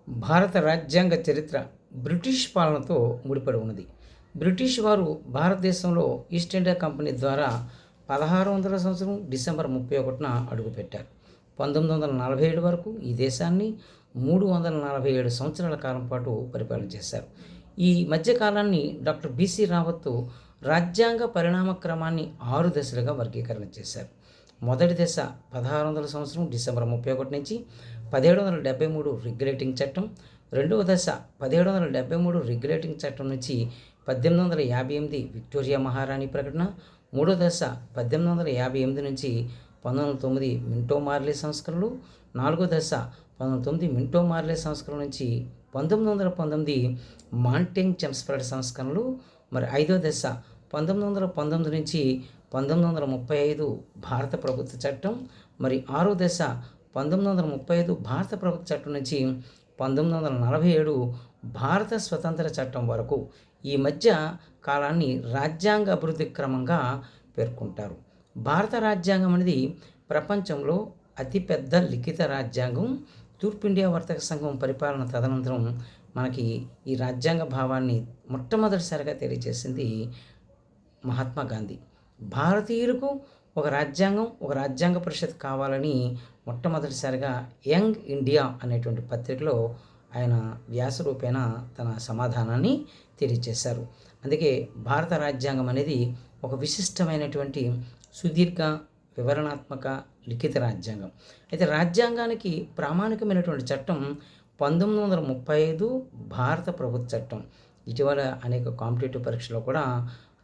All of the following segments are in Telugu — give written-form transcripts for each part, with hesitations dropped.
భారత రాజ్యాంగ చరిత్ర బ్రిటిష్ పాలనతో ముడిపడి ఉన్నది. బ్రిటిష్ వారు భారతదేశంలో ఈస్ట్ ఇండియా కంపెనీ ద్వారా 1600 సంవత్సరం డిసెంబర్ 31న అడుగుపెట్టారు. 1947 వరకు ఈ దేశాన్ని 347 సంవత్సరాల కాలం పాటు పరిపాలన చేశారు. ఈ మధ్యకాలాన్ని డాక్టర్ బిసి రావత్ రాజ్యాంగ పరిణామ క్రమాన్ని 6 దశలుగా వర్గీకరణ చేశారు. మొదటి దశ 1600 సంవత్సరం డిసెంబర్ 31 నుంచి 1773 రెగ్యులేటింగ్ చట్టం. రెండవ దశ 1773 రెగ్యులేటింగ్ చట్టం నుంచి 1858 విక్టోరియా మహారాణి ప్రకటన. మూడో దశ 1858 నుంచి 1909 మింటో మార్లే సంస్కరణలు. నాలుగో దశ 1909 మింటో మార్లే సంస్కరణ నుంచి 1919 మాంటేగ్ చెమ్స్ఫర్డ్ సంస్కరణలు. మరి ఐదో దశ 1919 నుంచి 1935 భారత ప్రభుత్వ చట్టం. మరి ఆరో దశ 1935 భారత ప్రభుత్వ చట్టం నుంచి 1947 భారత స్వతంత్ర చట్టం వరకు ఈ మధ్య కాలాన్ని రాజ్యాంగ అభివృద్ధి క్రమంగా పేర్కొంటారు. భారత రాజ్యాంగం అనేది ప్రపంచంలో అతిపెద్ద లిఖిత రాజ్యాంగం. తూర్పు ఇండియా వర్తక సంఘం పరిపాలన తదనంతరం మనకి ఈ రాజ్యాంగ భావాన్ని మొట్టమొదటిసారిగా తెలియజేసింది మహాత్మా గాంధీ. భారతీయులకు ఒక రాజ్యాంగ పరిషత్ కావాలని మొట్టమొదటిసారిగా యంగ్ ఇండియా అనేటువంటి పత్రికలో ఆయన వ్యాసరూపేణ తన సమాధానాన్ని తెలియజేశారు. అందుకే భారత రాజ్యాంగం అనేది ఒక విశిష్టమైనటువంటి సుదీర్ఘ వివరణాత్మక లిఖిత రాజ్యాంగం. అయితే రాజ్యాంగానికి ప్రామాణికమైనటువంటి చట్టం 1935 భారత ప్రభుత్వ చట్టం. ఇటీవల అనేక కాంపిటేటివ్ పరీక్షలో కూడా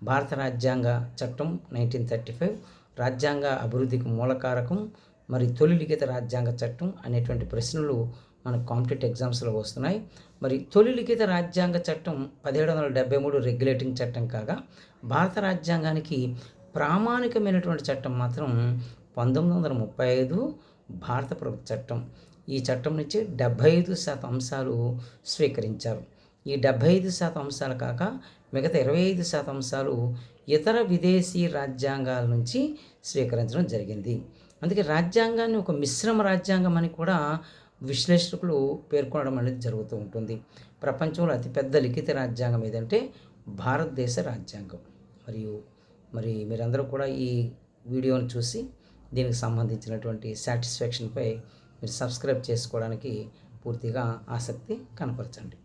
భారత రాజ్యాంగ చట్టం 1935 రాజ్యాంగ అభివృద్ధికి మూలకారకం, మరి తొలి లిఖిత రాజ్యాంగ చట్టం అనేటువంటి ప్రశ్నలు మనకు కాంపిటేటివ్ ఎగ్జామ్స్లో వస్తున్నాయి. మరి తొలి లిఖిత రాజ్యాంగ చట్టం 1773 రెగ్యులేటింగ్ చట్టం కాగా భారత రాజ్యాంగానికి ప్రామాణికమైనటువంటి చట్టం మాత్రం 1935 భారత ప్రభుత్వ చట్టం. ఈ చట్టం నుంచి 75% అంశాలు స్వీకరించారు. ఈ 75% అంశాలు కాక మిగతా 25% అంశాలు ఇతర విదేశీ రాజ్యాంగాల నుంచి స్వీకరించడం జరిగింది. అందుకే రాజ్యాంగాన్ని ఒక మిశ్రమ రాజ్యాంగం అని కూడా విశ్లేషకులు పేర్కొనడం అనేది జరుగుతూ ఉంటుంది. ప్రపంచంలో అతిపెద్ద లిఖిత రాజ్యాంగం ఏదంటే భారతదేశ రాజ్యాంగం. మరి మీరందరూ కూడా ఈ వీడియోని చూసి దీనికి సంబంధించినటువంటి సాటిస్ఫాక్షన్పై మీరు సబ్స్క్రైబ్ చేసుకోవడానికి పూర్తిగా ఆసక్తి కనపరచండి.